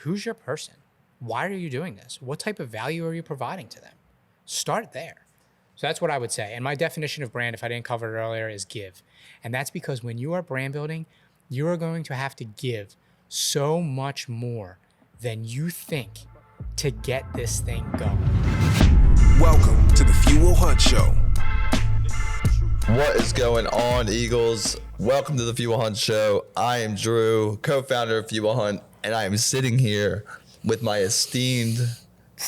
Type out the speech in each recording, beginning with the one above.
who's your person? Why are you doing this? What type of value are you providing to them? Start there. So that's what I would say. And my definition of brand, if I didn't cover it earlier, is give. And that's because when you are brand building, you are going to have to give so much more than you think to get this thing going. Welcome to the Fuel Hunt Show. What is going on, Eagles? Welcome to the Fuel Hunt Show. I am Drew, co-founder of Fuel Hunt, and I am sitting here with my esteemed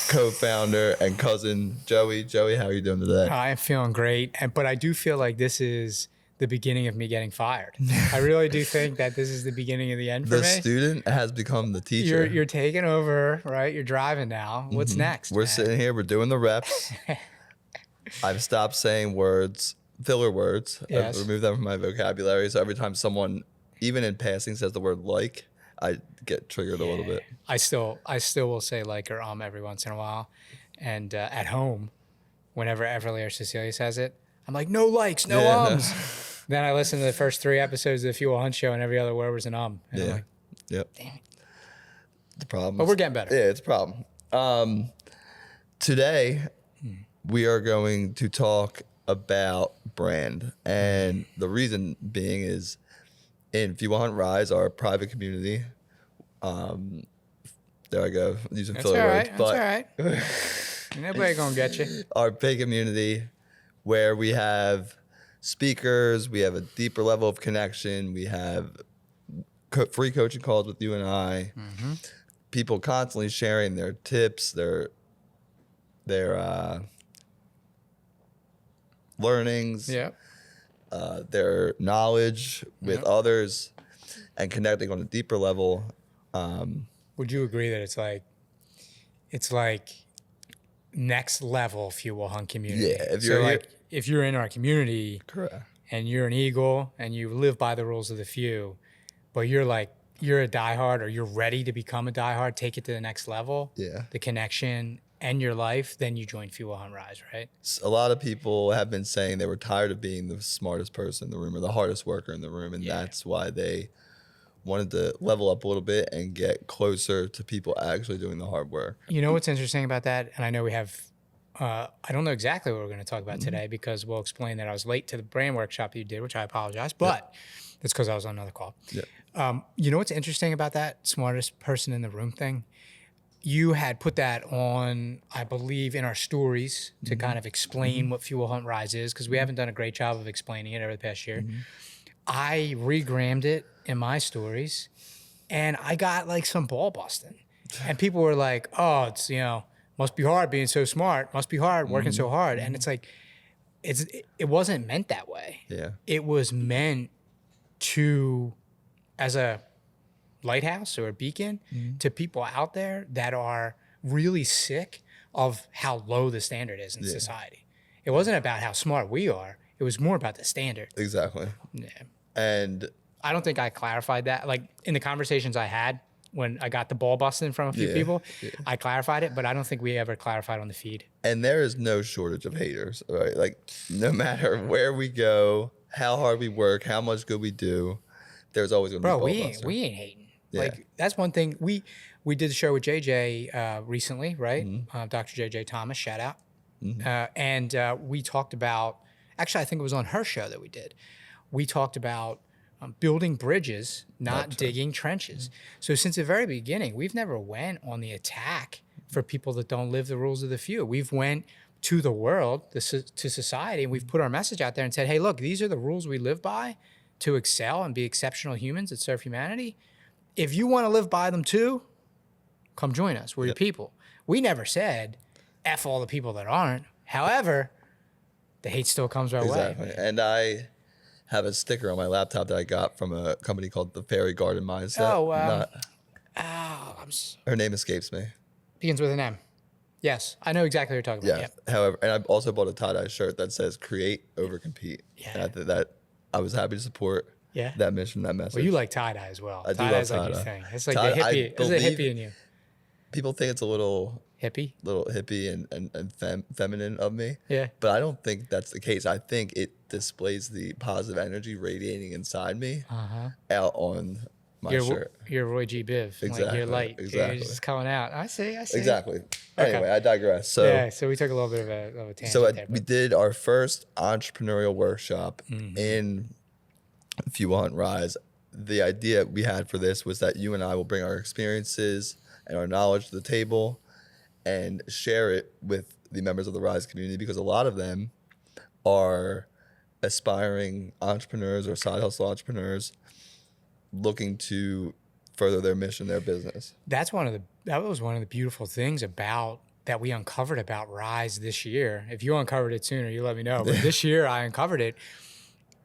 co-founder and cousin, Joey. Joey, how are you doing today? I am feeling great, but I do feel like this is the beginning of me getting fired. I really do think that this is the beginning of the end for me. The student has become the teacher. You're taking over, right? You're driving now. What's next? We're man? sitting here. We're doing the reps. I've stopped saying words, filler words. Yes. I've removed them from my vocabulary. So every time someone, even in passing, says the word like, I get triggered a little bit. I still will say like or every once in a while. And at home, whenever Everly or Cecilia says it, I'm like, no likes, no ums. Then I listen to the first 3 episodes of the Fuel Hunt Show and every other word was an And I'm like, yep. damn it. The problem. But we're getting better. Yeah, it's a problem. Today, we are going to talk about brand. And the reason being is in Fuel Hunt Rise, our private community. There I go, using filler words. That's all right. Nobody gonna get you. Our big community where we have speakers, we have a deeper level of connection, we have free coaching calls with you and I. Mm-hmm. People constantly sharing their tips, their learnings, their knowledge with others, and connecting on a deeper level. Would you agree that it's like next level Fuel Hunt community? Yeah, if you're in our community, correct, and you're an Eagle and you live by the rules of the few, but you're a diehard or you're ready to become a diehard, take it to the next level. Yeah, the connection and your life, then you join Fuel Hunt Rise, right? A lot of people have been saying they were tired of being the smartest person in the room or the hardest worker in the room, and that's why they wanted to level up a little bit and get closer to people actually doing the hard work. You know what's interesting about that? And I know we have, I don't know exactly what we're going to talk about today because we'll explain that I was late to the brand workshop you did, which I apologize, but that's because I was on another call. Yeah. You know what's interesting about that smartest person in the room thing? You had put that on, I believe, in our stories to kind of explain what Fuel Hunt Rise is because we haven't done a great job of explaining it over the past year. I regrammed it in my stories and I got like some ball busting. And people were like, oh, it's, must be hard being so smart. Must be hard working so hard. And it's like, it wasn't meant that way. Yeah. It was meant to, as a lighthouse or a beacon to people out there that are really sick of how low the standard is in society. It wasn't about how smart we are. It was more about the standard. Exactly. Yeah. And I don't think I clarified that. Like in the conversations I had when I got the ball busting from a few people, I clarified it, but I don't think we ever clarified on the feed. And there is no shortage of haters, right? Like no matter where we go, how hard we work, how much good we do, there's always going to be a ball buster. We ain't hating. Yeah. Like that's one thing. We did the show with JJ recently, right? Dr. JJ Thomas, shout out. And we talked about, actually, I think it was on her show that we did. We talked about building bridges, not digging trenches. So since the very beginning, we've never went on the attack for people that don't live the rules of the few. We've went to the world, to society, and we've put our message out there and said, hey, look, these are the rules we live by to excel and be exceptional humans that serve humanity. If you want to live by them too, come join us. We're your people. We never said, F all the people that aren't. However, the hate still comes our way. Exactly. And I have a sticker on my laptop that I got from a company called the Fairy Garden Mindset. Her name escapes me. Begins with an M. Yes, I know exactly what you're talking about. Yeah. However, and I also bought a tie-dye shirt that says create over compete. Yeah. And I think that I was happy to support that mission, that message. Well, you like tie-dye as well. I do love tie-dye. Like your thing. It's like the hippie. It's a hippie in you. People think it's a little hippie and feminine of me. Yeah. But I don't think that's the case. I think it displays the positive energy radiating inside me out on my shirt. You're Roy G. Biv. Like Exactly, you're light. exactly. You're just coming out. I see. Exactly. Okay. Anyway, I digress. So yeah, so we took a little bit of a tangent so there. we But did our first entrepreneurial workshop in Fuel Hunt Rise. The idea we had for this was that you and I will bring our experiences and our knowledge to the table and share it with the members of the Rise community, because a lot of them are aspiring entrepreneurs or side hustle entrepreneurs looking to further their mission, their business. that was one of the beautiful things about that we uncovered about Rise this year. If you uncovered it sooner, you let me know. But this year I uncovered it.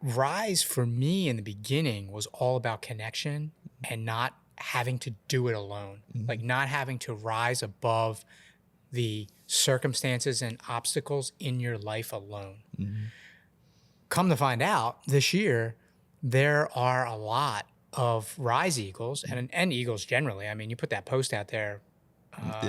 Rise for me in the beginning was all about connection and not having to do it alone. Like not having to rise above the circumstances and obstacles in your life alone. Come to find out, this year, there are a lot of Rise Eagles and Eagles generally. I mean, you put that post out there,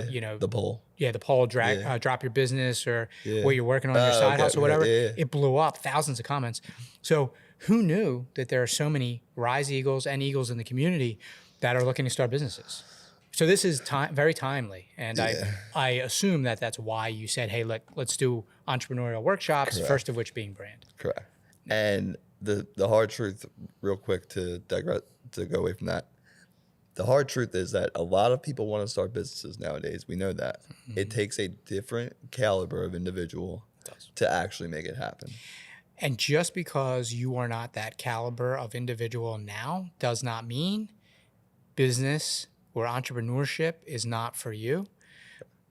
you know. The poll. Yeah, the poll, drop your business or what you're working on, your side hustle, whatever. It blew up, thousands of comments. So who knew that there are so many Rise Eagles and Eagles in the community that are looking to start businesses? So this is very timely, and I assume that that's why you said, hey, let's do entrepreneurial workshops, first of which being brand. Correct. And the hard truth, real quick to digress, to go away from that, the hard truth is that a lot of people want to start businesses nowadays. We know that. It takes a different caliber of individual to actually make it happen. And just because you are not that caliber of individual now does not mean business or entrepreneurship is not for you.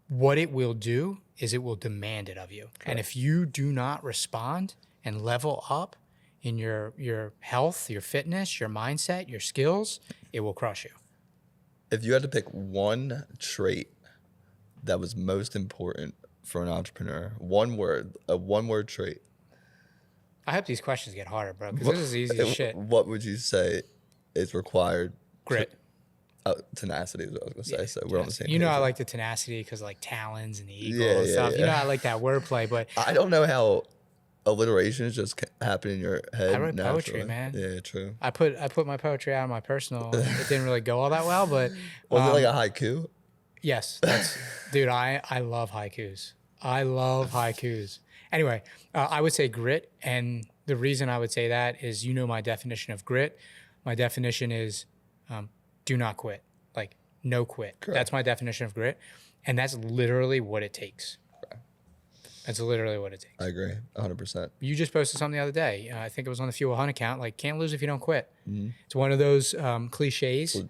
What it will do is it will demand it of you. Correct. And if you do not respond and level up in your health, your fitness, your mindset, your skills, it will crush you. If you had to pick one trait that was most important for an entrepreneur, a one-word trait. I hope these questions get harder, bro, because this is easy as shit. What would you say is required? Grit. Tenacity is what I was going to say, so we're on the same page. You know I like the tenacity because like talons and eagles and stuff. You know I like that wordplay, but... I don't know how alliterations just happen in your head. I wrote naturally. poetry, man. Yeah, true. I put my poetry out of my personal. It didn't really go all that well, but... Was it like a haiku? Yes. Dude, I love haikus. I love haikus. Anyway, I would say grit, and the reason I would say that is my definition of grit. My definition is do not quit. Like, no quit. Correct. That's my definition of grit, and that's literally what it takes. That's literally what it takes. I agree, 100%. You just posted something the other day. I think it was on the Fuel Hunt account. Like, can't lose if you don't quit. It's one of those cliches.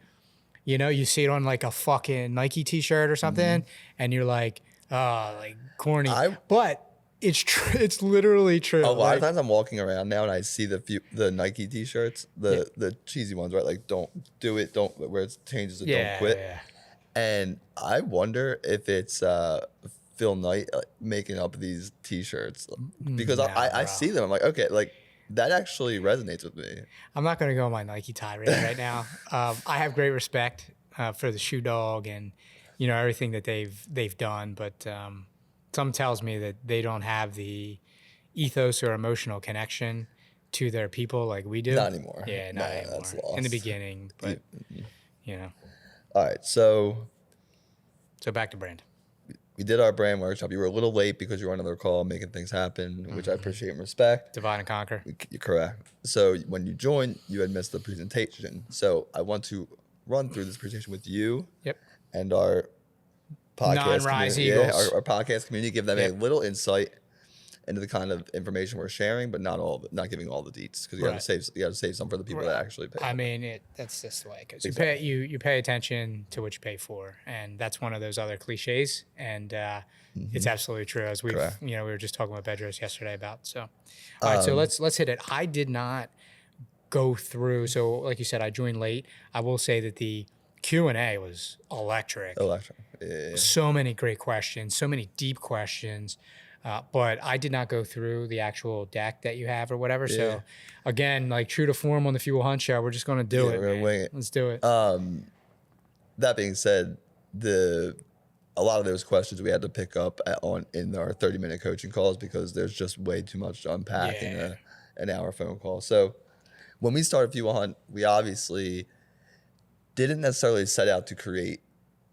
You know, you see it on like a fucking Nike T-shirt or something, and you're like, oh, like corny. But it's true. It's literally true. A lot of times I'm walking around now and I see the Nike T-shirts, the cheesy ones, right? Like, don't do it, where it changes to don't quit. Yeah. And I wonder if it's Phil Knight making up these T-shirts, because I see them. I'm like, okay, like that actually resonates with me. I'm not going to go on my Nike tirade right now. I have great respect for the Shoe Dog and everything that they've done, but some tells me that they don't have the ethos or emotional connection to their people like we do. Not anymore. Yeah, not anymore. That's lost. In the beginning, but All right, so back to brand. We did our brand workshop. You were a little late because you were on another call making things happen, which I appreciate and respect. Divide and conquer. You're correct. So when you joined, you had missed the presentation. So I want to run through this presentation with you and our podcast non-Rise community. Eagles. Yeah, our podcast community. Give them a little insight into the kind of information we're sharing, but not all of it, not giving all the deets, because you got to save some for the people that actually pay. I mean, that's just the way it goes. Exactly. You pay attention to what you pay for, and that's one of those other cliches, and it's absolutely true. As we were just talking with Bedros yesterday about. So, all right, so let's hit it. I did not go through. So, like you said, I joined late. I will say that the Q&A was electric. Yeah. So many great questions, so many deep questions. But I did not go through the actual deck that you have or whatever. Yeah. So, again, like true to form on the Fuel Hunt show, we're just going to do it. We're going to wing it. Let's do it. That being said, a lot of those questions we had to pick up in our 30-minute coaching calls, because there's just way too much to unpack in an hour phone call. So when we started Fuel Hunt, we obviously didn't necessarily set out to create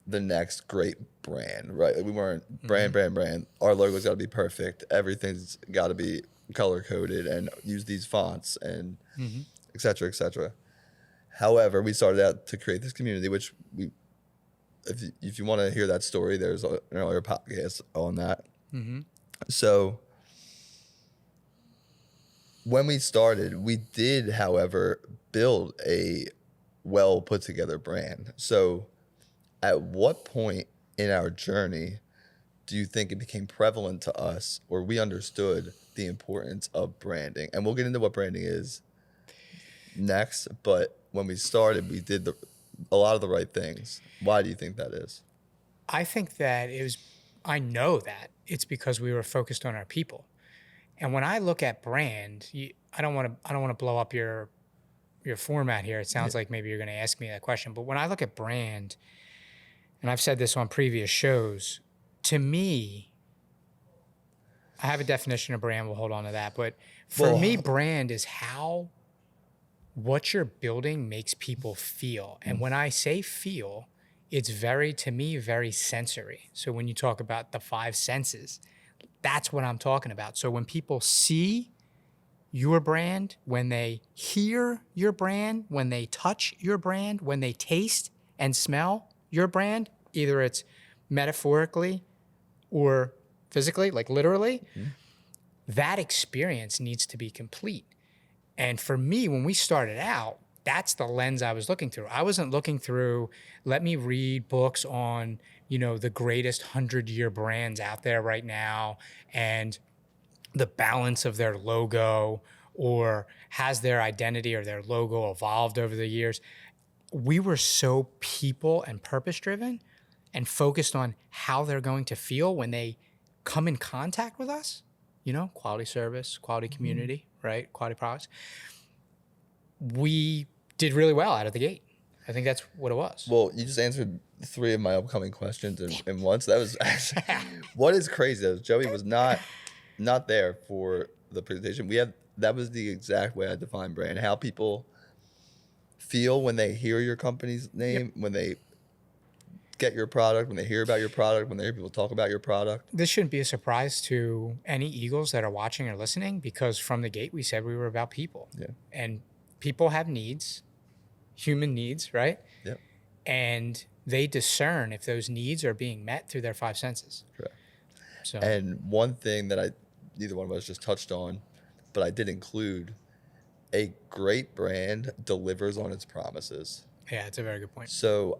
the next great brand, right? Like we weren't brand. Our logo's got to be perfect. Everything's got to be color coded and use these fonts and et cetera, et cetera. However, we started out to create this community, which if you want to hear that story, there's an earlier podcast on that. So when we started, we did, however, build a well put together brand. So at what point in our journey do you think it became prevalent to us, or we understood the importance of branding? And we'll get into what branding is next, but when we started, we did a lot of the right things. Why do you think that is? I think that I know that it's because we were focused on our people. And when I look at brand, I don't want to blow up your format here. It sounds like maybe you're going to ask me that question. But when I look at brand, and I've said this on previous shows, to me, I have a definition of brand. We'll hold on to that. But for me, brand is how what you're building makes people feel. And when I say feel, it's to me, very sensory. So when you talk about the 5 senses, that's what I'm talking about. So when people see your brand, when they hear your brand, when they touch your brand, when they taste and smell your brand, either it's metaphorically or physically, like literally, that experience needs to be complete. And for me, when we started out, that's the lens I was looking through. I wasn't looking through, let me read books on, the greatest 100-year brands out there right now and the balance of their logo, or has their identity or their logo evolved over the years. We were so people and purpose driven and focused on how they're going to feel when they come in contact with us, quality service, quality community, right? Quality products. We did really well out of the gate. I think that's what it was. Well, you just answered 3 of my upcoming questions in once. That was actually, what is crazy though, Joey was not there for the presentation. That was the exact way I define brand. How people feel when they hear your company's name, when they get your product, when they hear about your product, when they hear people talk about your product. This shouldn't be a surprise to any Eagles that are watching or listening, because from the gate we said we were about people. Yeah. And people have needs, human needs, right? Yep. And they discern if those needs are being met through their 5 senses. Correct. So, and one thing that neither one of us just touched on, but I did include, a great brand delivers on its promises. Yeah, it's a very good point. So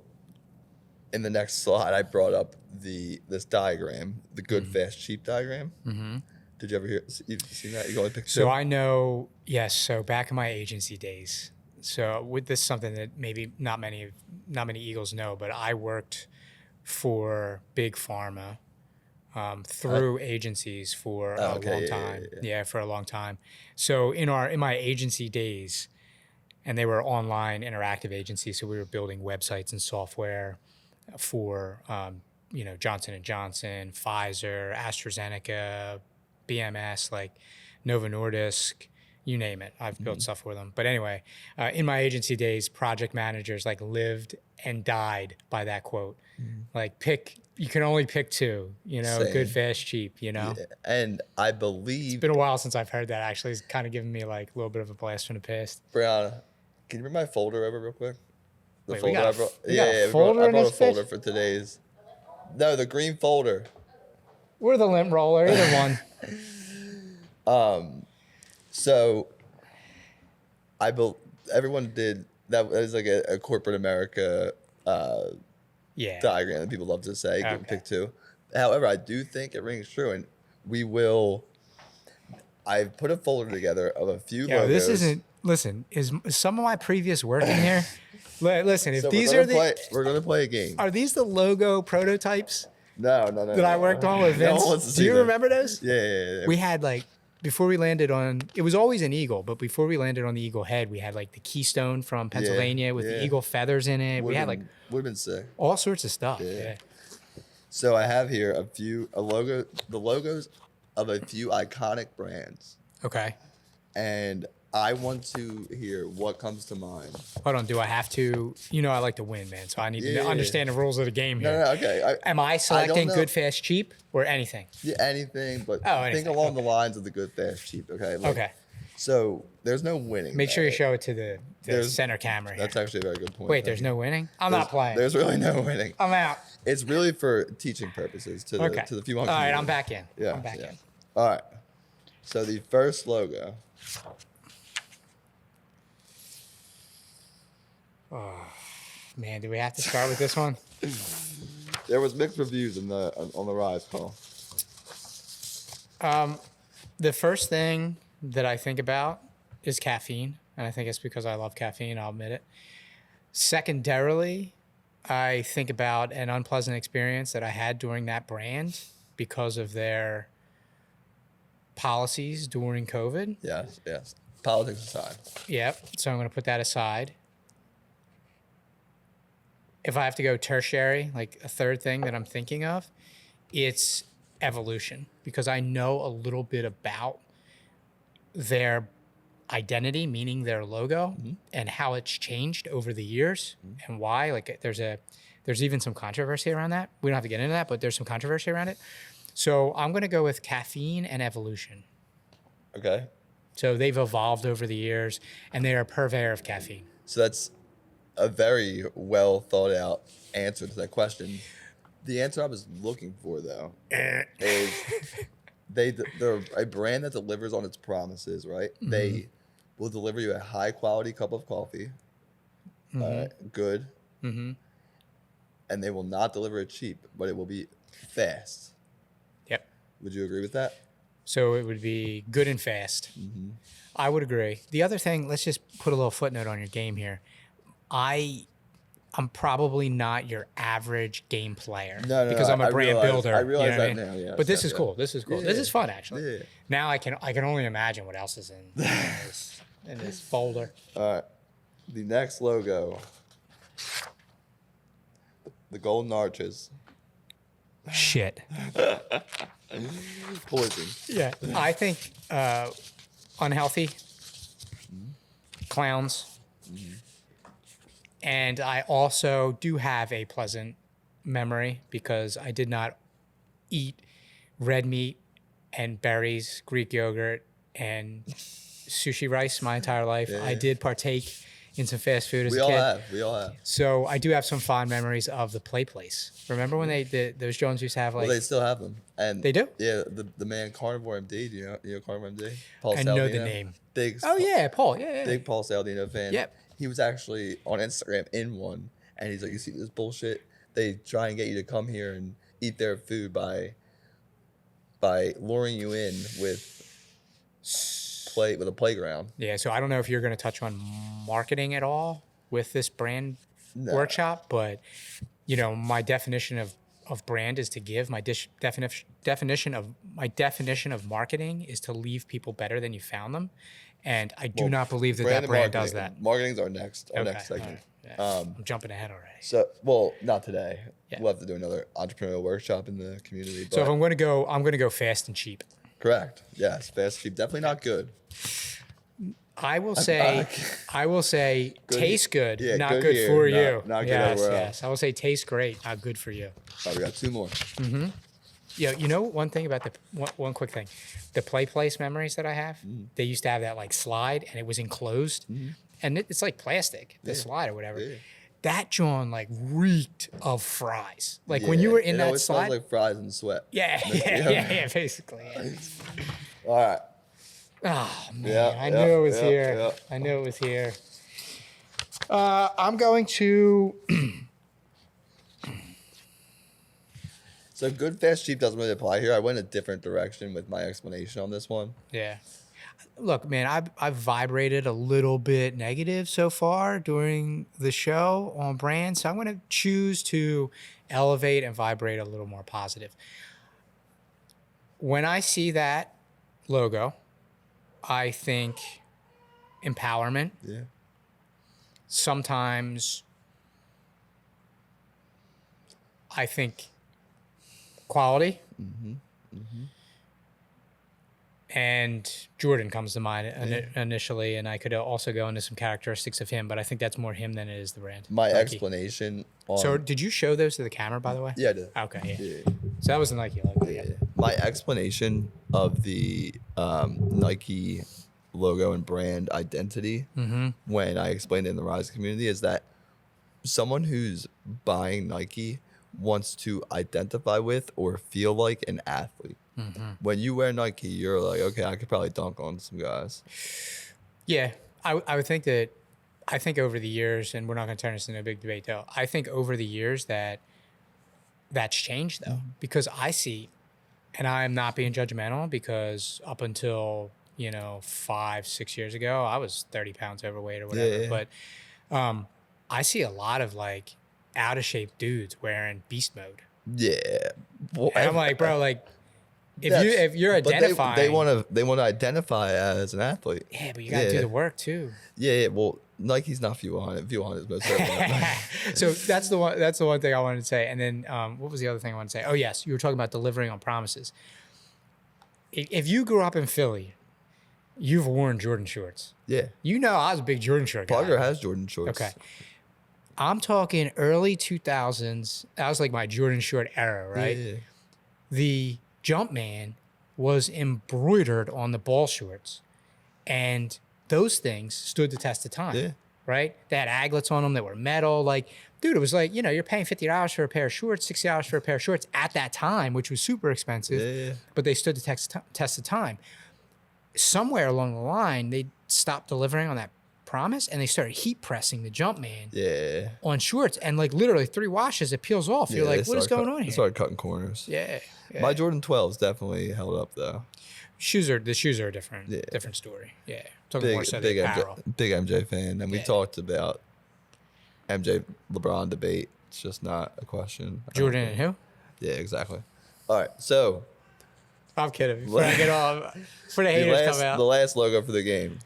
in the next slide, I brought up this diagram, the good, fast, cheap diagram. Did you ever you've seen that? You only picked 2? So I know, yes. So back in my agency days, so with this something that maybe not many Eagles know, but I worked for big pharma through agencies for a long time. Yeah, for a long time. So in my agency days, and they were online interactive agencies, so we were building websites and software for Johnson & Johnson, Pfizer, AstraZeneca, BMS, like Novo Nordisk, you name it. I've built stuff for them. But anyway, in my agency days, project managers lived and died by that quote. Like you can only pick 2, Same. Good, fast, cheap, Yeah. And I believe it's been a while since I've heard that. Actually, it's kind of giving me a little bit of a blast from the past. Brianna, can you bring my folder over real quick? The Wait, folder I brought. I brought a folder for today's. No, the green folder. Or the lint roller, either one. So everyone did that. Is like a corporate America diagram that people love to say. Okay. Pick 2. However, I do think it rings true, and I've put a folder together of a few logos. This isn't. Listen, is some of my previous work in here? Listen, if so these we're gonna play a game. Are these the logo prototypes? No. That I worked on with Vince. Do you remember those? Yeah. We had before we landed on, it was always an eagle, but before we landed on the eagle head, we had the keystone from Pennsylvania with the eagle feathers in it. Would have been sick. All sorts of stuff. Yeah. So I have here the logos of a few iconic brands. Okay. And I want to hear what comes to mind. Hold on, do I have to? You know, I like to win, man. So I need to Yeah. understand the rules of the game here. No, okay. Am I selecting good, fast, cheap, or anything? Yeah, anything, but anything. think along the lines of the good, fast, cheap. Okay. Like, Okay. So there's no winning. Make sure you show it to the There's- center camera here. That's actually a very good point. Wait, there's no winning? I'm not playing. There's really no winning. I'm out. It's really for teaching purposes to the few. All right, I'm back in. Yeah, I'm back yeah. in. All right. So the first logo. Man, do we have to start with this one? There was mixed reviews on the Rise call. The first thing that I think about is caffeine, and I think it's because I love caffeine, I'll admit it. Secondarily, I think about an unpleasant experience that I had during that brand because of their policies during COVID. Yes, yes. Politics aside. Yep. So I'm going to put that aside. If I have to go tertiary, like a third thing that I'm thinking of, it's evolution, because I know a little bit about their identity, meaning their logo, and how it's changed over the years and why. Like there's even some controversy around that. We don't have to get into that, but there's some controversy around it. So I'm going to go with caffeine and evolution. Okay. So they've evolved over the years, and they are a purveyor of caffeine. So that's a very well thought out answer to that question. The answer I was looking for, though, is they're a brand that delivers on its promises, right? Mm-hmm. They will deliver you a high quality cup of coffee, good, and they will not deliver it cheap, but it will be fast. Yep. Would you agree with that? So it would be good and fast. Mm-hmm. I would agree. The other thing, let's just put a little footnote on your game here. I'm probably not your average game player because I'm a brand builder. I realize that I mean? now. Yeah, but this is cool. This is cool. Yeah. This is fun, actually. Yeah. Now I can only imagine what else is in this folder. All right. The next logo, the golden arches. Shit. Poison. Yeah, I think unhealthy, clowns, and I also do have a pleasant memory because I did not eat red meat and berries, Greek yogurt, and sushi rice my entire life. Yeah. I did partake in some fast food as a kid. We all have. So I do have some fond memories of the Play Place. Remember when those Jones used to have like? Well, they still have them, and they do. Yeah, the man Carnivore MD. Do you know Carnivore MD? Paul I know the name. Paul. Yeah. Big Paul Saldino fan. Yep. He was actually on Instagram in one, and he's like, "You see this bullshit? They try and get you to come here and eat their food by luring you in with a playground." Yeah, so I don't know if you're going to touch on marketing at all with this brand workshop, but my definition of brand is to give. My definition of marketing is to leave people better than you found them, and I do not believe that brand does that. Marketing's our next segment. Right. Yeah. I'm jumping ahead already. So, well, not today. Yeah. We'll have to do another entrepreneurial workshop in the community. So if I'm going to go fast and cheap. Correct. Yes, fast, cheap. Definitely not good. I will say, good, tastes good, not good here, for you. Not good everywhere else. Yes. I will say tastes great, not good for you. All right, we got two more. Mm-hmm. Yeah, one thing about one quick thing, the Play Place memories that I have, they used to have that like slide and it was enclosed, and it's like plastic, the slide or whatever. Yeah. That John like reeked of fries. Like when you were in that slide, smells like fries and sweat. Yeah, basically. Yeah. All right. Oh man, I knew it was here. I knew it was here. I'm going to. So good, fast, cheap doesn't really apply here. I went a different direction with my explanation on this one. Yeah. Look, man, I've vibrated a little bit negative so far during the show on brand, so I'm going to choose to elevate and vibrate a little more positive. When I see that logo, I think empowerment. Yeah. Sometimes I think quality. and Jordan comes to mind initially, and I could also go into some characteristics of him, but I think that's more him than it is the brand. My Nike. explanation on So did you show those to the camera, by the way? yeah, I did. Okay, yeah. Yeah. So that was the Nike logo. Yeah. My explanation of the Nike logo and brand identity when I explained it in the Rise community is that someone who's buying Nike wants to identify with or feel like an athlete. When you wear Nike, you're like, okay, I could probably dunk on some guys. Yeah, I would think that, I think over the years, and we're not going to turn this into a big debate though, I think over the years that's changed though, because I see, and I'm not being judgmental because up until, 5-6 years ago, I was 30 pounds overweight or whatever, but I see a lot of like out of shape dudes wearing beast mode. Yeah. Well, And I'm like, bro, like, if you're but identifying, they want to identify as an athlete. yeah, but you got to do the work too. Yeah. Well, Nike's not View On. View On is most certainly. So that's the one. That's the one thing I wanted to say. And then what was the other thing I wanted to say? Oh yes, you were talking about delivering on promises. If you grew up in Philly, you've worn Jordan shorts. Yeah. I was a big Jordan short guy. Parker has Jordan shorts. Okay. I'm talking early 2000s. That was like my Jordan short era, right? Yeah. The Jumpman was embroidered on the ball shorts, and those things stood the test of time. Yeah. Right? They had aglets on them that were metal. Like, dude, it was like, you're paying $50 for a pair of shorts, $60 for a pair of shorts at that time, which was super expensive. Yeah. But they stood the test of time. Somewhere along the line, they stopped delivering on that promise, and they started heat pressing the Jumpman on shorts. And like literally 3 washes, it peels off. You're like, what is going on here? They started cutting corners. Yeah. My Jordan 12s definitely held up though. The shoes are a different story. Yeah. Talking more so Big the apparel. MJ fan, and we talked about MJ LeBron debate. It's just not a question. Jordan and who? Yeah, exactly. All right, so I'm kidding. Before I get off, before the haters come out. The last logo for the game.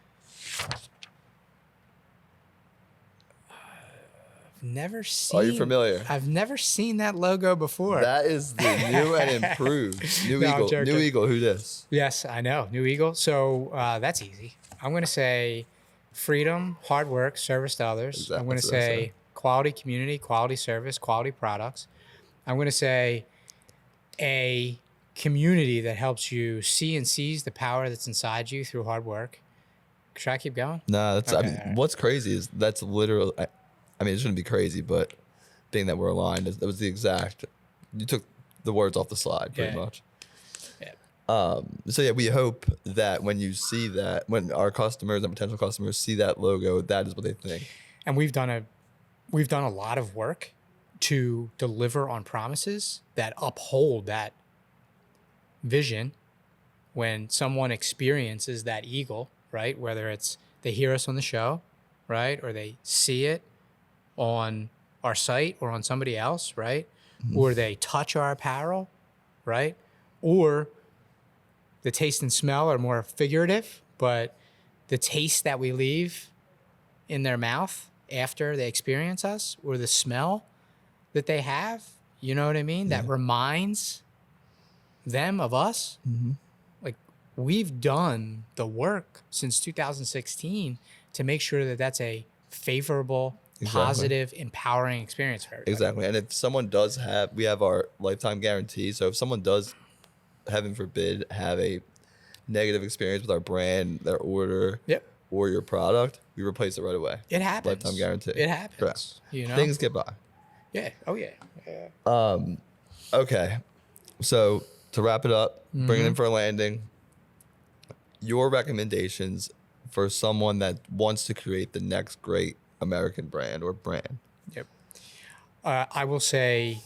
Never seen. Are you familiar? I've never seen that logo before. That is the new and improved New No, I'm Eagle. joking. New Eagle. Who this? Yes, I know. New Eagle. So that's easy. I'm going to say freedom, hard work, service to others. Exactly. I'm going to That's what I say quality community, quality service, quality products. I'm going to say a community that helps you see and seize the power that's inside you through hard work. Should I keep going? No, that's. Okay, I mean, all right. what's crazy is that's literally. I mean, it shouldn't be crazy, but being that we're aligned, that was the exact. You took the words off the slide, pretty much. Yeah. So yeah, we hope that when you see that, when our customers and potential customers see that logo, that is what they think. And we've done a lot of work to deliver on promises that uphold that vision when someone experiences that eagle, right? Whether it's they hear us on the show, right? Or they see it on our site or on somebody else, right? Or they touch our apparel, right? Or the taste and smell are more figurative, but the taste that we leave in their mouth after they experience us, or the smell that they have, you know what I mean? That reminds them of us. Like, we've done the work since 2016 to make sure that that's a favorable, positive, empowering experience for everybody. Exactly. And if someone does we have our lifetime guarantee. So if someone does, heaven forbid, have a negative experience with our brand, their order, or your product, we replace it right away. It happens. Lifetime guarantee. It happens. Correct. You know? Things get by. Yeah. Oh, yeah. Okay. So to wrap it up, bring it in for a landing. Your recommendations for someone that wants to create the next great American brand or brand. Yep. I will say,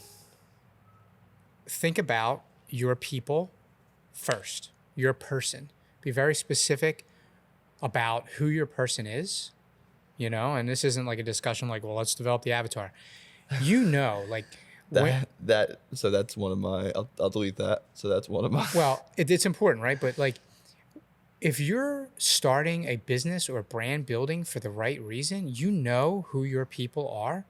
think about your people first, your person. Be very specific about who your person is, and this isn't like a discussion like, well, let's develop the avatar. Like, So that's one of my, I'll delete that. So that's one of my. Well, it's important, right? But like, if you're starting a business or brand building for the right reason, you know who your people are.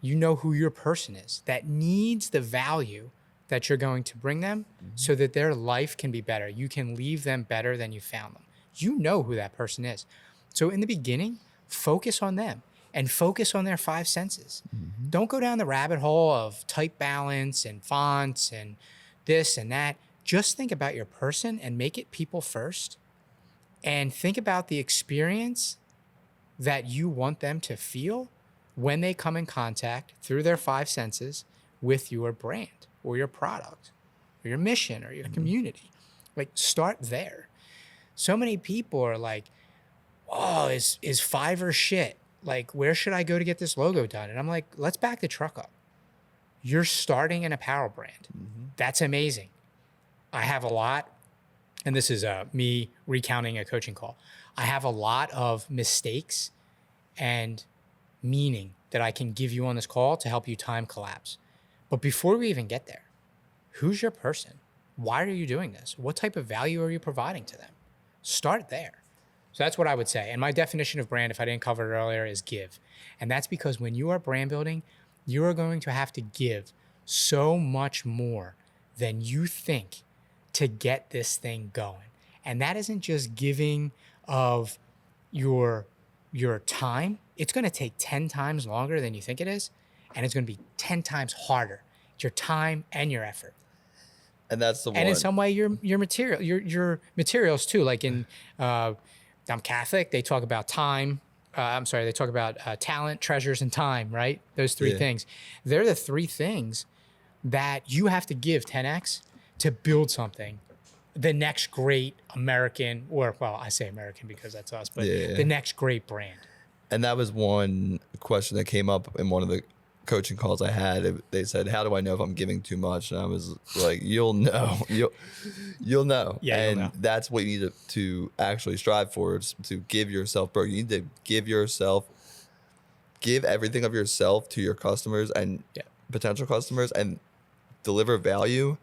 You know who your person is that needs the value that you're going to bring them so that their life can be better. You can leave them better than you found them. You know who that person is. So in the beginning, focus on them and focus on their 5 senses. Don't go down the rabbit hole of type balance and fonts and this and that. Just think about your person and make it people first. And think about the experience that you want them to feel when they come in contact through their 5 senses with your brand or your product or your mission or your community. Like, start there. So many people are like, oh, is Fiverr shit? Like, where should I go to get this logo done? And I'm like, let's back the truck up. You're starting an apparel brand. That's amazing. I have a lot, and this is me recounting a coaching call. I have a lot of mistakes and meaning that I can give you on this call to help you time collapse. But before we even get there, who's your person? Why are you doing this? What type of value are you providing to them? Start there. So that's what I would say. And my definition of brand, if I didn't cover it earlier, is give. And that's because when you are brand building, you are going to have to give so much more than you think to get this thing going. And that isn't just giving of your time. It's going to take 10 times longer than you think it is. And it's going to be 10 times harder. It's your time and your effort. And that's the one. And in some way, your materials too. Like in, I'm Catholic. They talk about time. They talk about talent, treasures, and time. Right? Those 3 things. They're the 3 things that you have to give 10x to build something. The next great American, or well, I say American because that's us, but the next great brand. And that was one question that came up in one of the coaching calls I had. They said, how do I know if I'm giving too much? And I was like, you'll know. You'll know. Yeah, and you'll know. That's what you need to actually strive for, is to give yourself, bro. You need to give everything of yourself to your customers and potential customers and deliver value.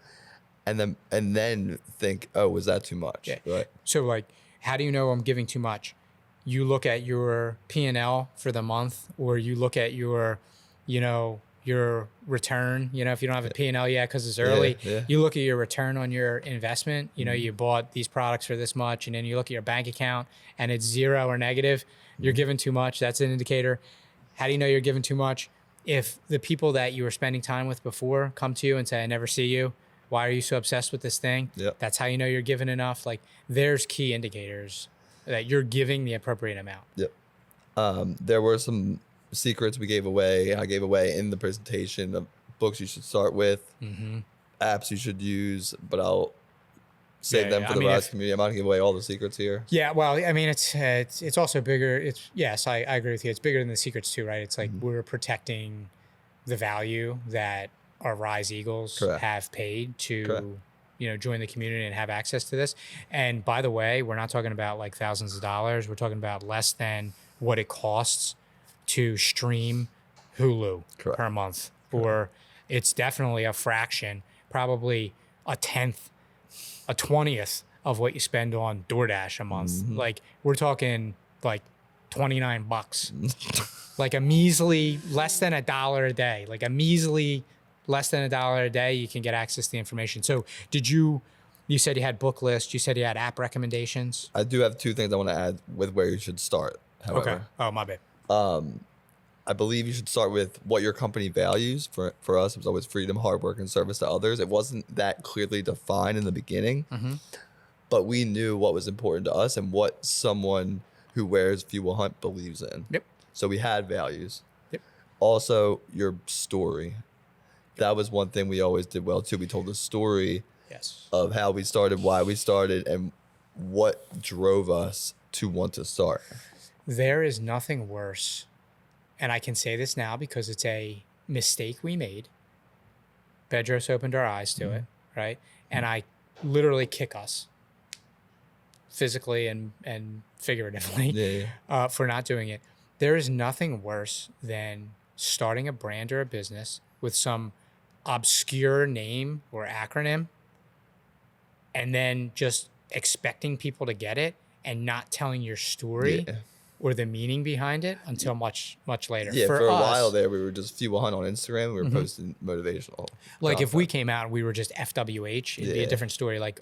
And then think, oh, was that too much? Yeah. Right. So like, how do you know I'm giving too much? You look at your P&L for the month, or you look at your return. If you don't have a P&L yet because it's early, you look at your return on your investment. You bought these products for this much, and then you look at your bank account and it's 0 or negative. You're giving too much. That's an indicator. How do you know you're giving too much? If the people that you were spending time with before come to you and say, I never see you. Why are you so obsessed with this thing? Yep. That's how you know you're giving enough. Like, there's key indicators that you're giving the appropriate amount. Yep. There were some secrets we gave away. I gave away in the presentation of books you should start with, apps you should use, but I'll save them for the Rise community. I'm not gonna give away all the secrets here. Yeah, well, I mean, it's also bigger. I agree with you. It's bigger than the secrets too, right? It's like we're protecting the value that our Rise Eagles have paid to join the community and have access to this. And by the way, we're not talking about like thousands of dollars. We're talking about less than what it costs to stream Hulu per month. Or it's definitely a fraction, probably a 10th, a 20th of what you spend on DoorDash a month. Like, we're talking like $29, like a measly less than $1 a day, like a measly less than $1 a day, you can get access to the information. So you said you had book lists, you said you had app recommendations. I do have 2 things I want to add with where you should start. However. Okay. Oh, my bad. I believe you should start with what your company values. For us, it was always freedom, hard work, and service to others. It wasn't that clearly defined in the beginning, but we knew what was important to us and what someone who wears Few Will Hunt believes in. Yep. So we had values. Yep. Also, your story. That was one thing we always did well too. We told the story of how we started, why we started, and what drove us to want to start. There is nothing worse, and I can say this now because it's a mistake we made. Bedros opened our eyes to it, right? And I literally kick us physically and figuratively for not doing it. There is nothing worse than starting a brand or a business with some obscure name or acronym and then just expecting people to get it and not telling your story or the meaning behind it until much later. Yeah, for a us, while there, we were just Fuel Hunt on Instagram. We were posting motivational. like if we content. came out and we were just FWH, it'd be a Yeah. different story. Like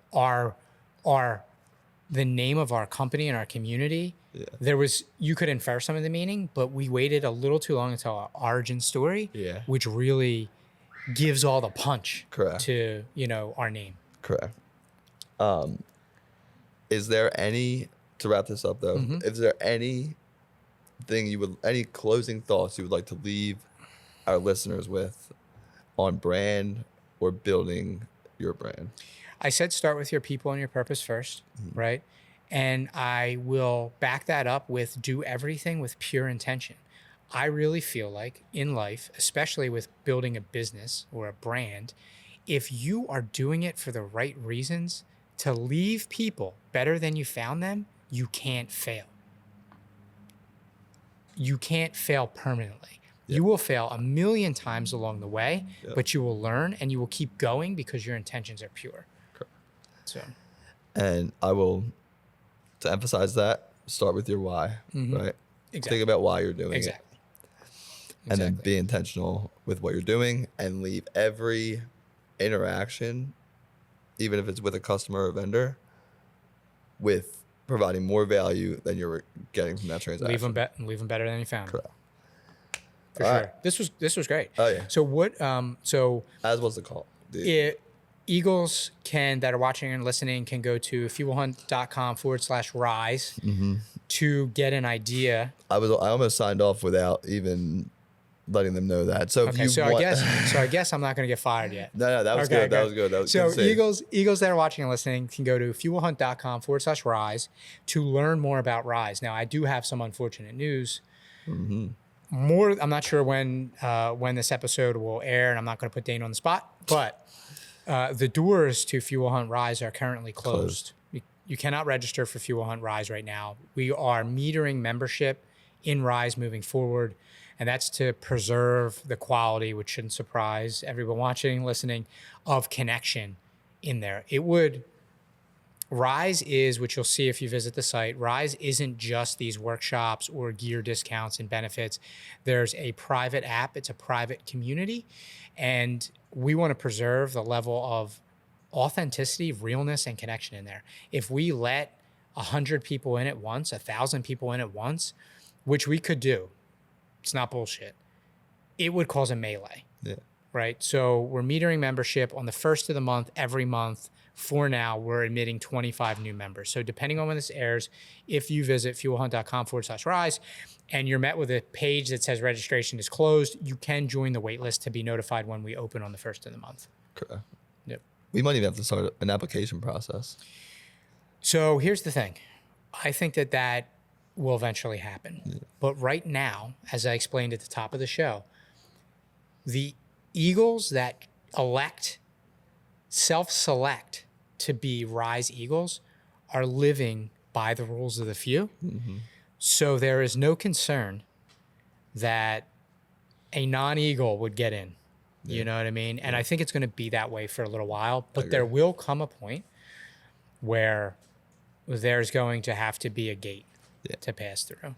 the name of our company and our community, you could infer some of the meaning, but we waited a little too long until our origin story, which really gives all the punch Correct. to, our name. Correct. Is there any, to wrap this up though, is there any closing thoughts you would like to leave our listeners with on brand or building your brand? I said start with your people and your purpose first, right? And I will back that up with do everything with pure intention. I really feel like in life, especially with building a business or a brand, if you are doing it for the right reasons, to leave people better than you found them, you can't fail. You can't fail permanently. Yep. You will fail a million times along the way, but you will learn and you will keep going because your intentions are pure. So, and I will, to emphasize that, start with your why, right? Exactly. Think about why you're doing it. And then be intentional with what you're doing and leave every interaction, even if it's with a customer or vendor, with providing more value than you're getting from that transaction. Leave them better than you found. Correct. For sure. Right. This was great. Oh yeah. So what? As was the call. Eagles that are watching and listening can go to fuelhunt.com/rise to get an idea. I almost signed off without even letting them know that. So okay, I guess I'm not going to get fired yet. No, that was good. That was good. That was so good Eagles that are watching and listening can go to fuelhunt.com/rise to learn more about Rise. Now I do have some unfortunate news. I'm not sure when this episode will air, and I'm not going to put Dane on the spot, but the doors to Fuel Hunt Rise are currently closed. You cannot register for Fuel Hunt Rise right now. We are metering membership in Rise moving forward, and that's to preserve the quality, which shouldn't surprise everyone watching, listening, of connection in there. Rise is, which you'll see if you visit the site, Rise isn't just these workshops or gear discounts and benefits. There's a private app. It's a private community, and we want to preserve the level of authenticity, realness, and connection in there. If we let 100 people in at once, 1,000 people in at once, which we could do, it's not bullshit, it would cause a melee. Yeah. Right? So we're metering membership on the first of the month, every month. For now, we're admitting 25 new members. So depending on when this airs, if you visit fuelhunt.com/rise and you're met with a page that says registration is closed, you can join the wait list to be notified when we open on the first of the month. Correct. Yep. We might even have to start an application process. So here's the thing. I think that will eventually happen. Yeah. But right now, as I explained at the top of the show, the Eagles that self-select to be Rise Eagles are living by the rules of the few. So there is no concern that a non-Eagle would get in. Yeah. You know what I mean? And I think it's going to be that way for a little while, but there will come a point where there's going to have to be a gate to pass through.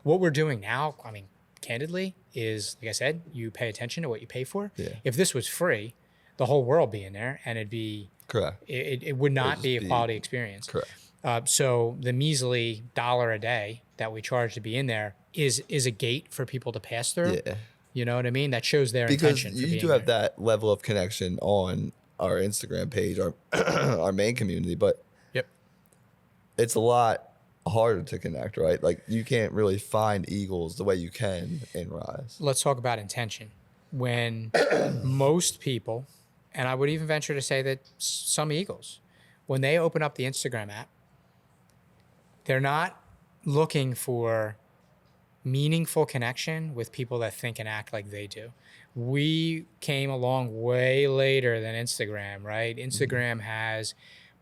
What we're doing now, I mean, candidly, is, like I said, you pay attention to what you pay for. Yeah. If this was free, the whole world be in there, and it'd be correct. It would not be a quality experience. Correct. So the measly $1 a day that we charge to be in there is a gate for people to pass through. Yeah. You know what I mean? That shows their intention. Because you do have that level of connection on our Instagram page, our main community, but it's a lot harder to connect, right? Like you can't really find Eagles the way you can in Rise. Let's talk about intention. When most people, and I would even venture to say that some Eagles, when they open up the Instagram app, they're not looking for meaningful connection with people that think and act like they do. We came along way later than Instagram, right? Instagram has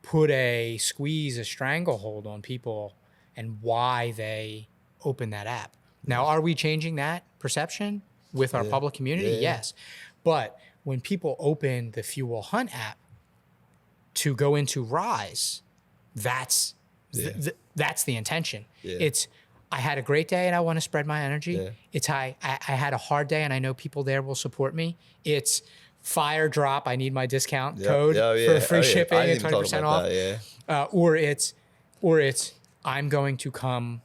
put a stranglehold on people and why they open that app. Now, are we changing that perception with our public community? Yes. But when people open the Fuel Hunt app to go into Rise, that's the intention. Yeah. It's, I had a great day and I want to spread my energy. Yeah. It's I had a hard day and I know people there will support me. It's fire drop. I need my discount code for free shipping I and didn't even 20% talk off. about that, yeah. Or it's I'm going to come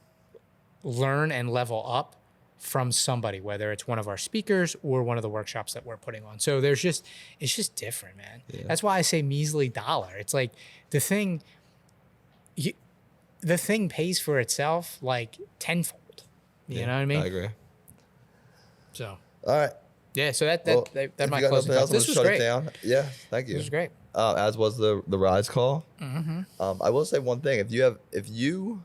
learn and level up from somebody, whether it's one of our speakers or one of the workshops that we're putting on. So it's just different, man. Yeah. That's why I say measly dollar. It's like the thing pays for itself like tenfold. You know what I mean? I agree. So All right. yeah, so that If might you got close nothing it. else, I'm This gonna was shut great. it down. Yeah, thank you. This was great. As was the rise call. I will say one thing: if you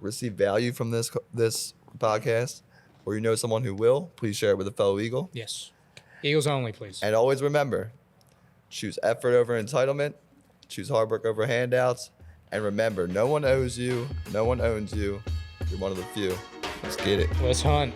receive value from this podcast, or you know someone who will, please share it with a fellow Eagle. Yes. Eagles only, please. And always remember, choose effort over entitlement, choose hard work over handouts, and remember, no one owes you, no one owns you. You're one of the few. Let's get it. Let's hunt.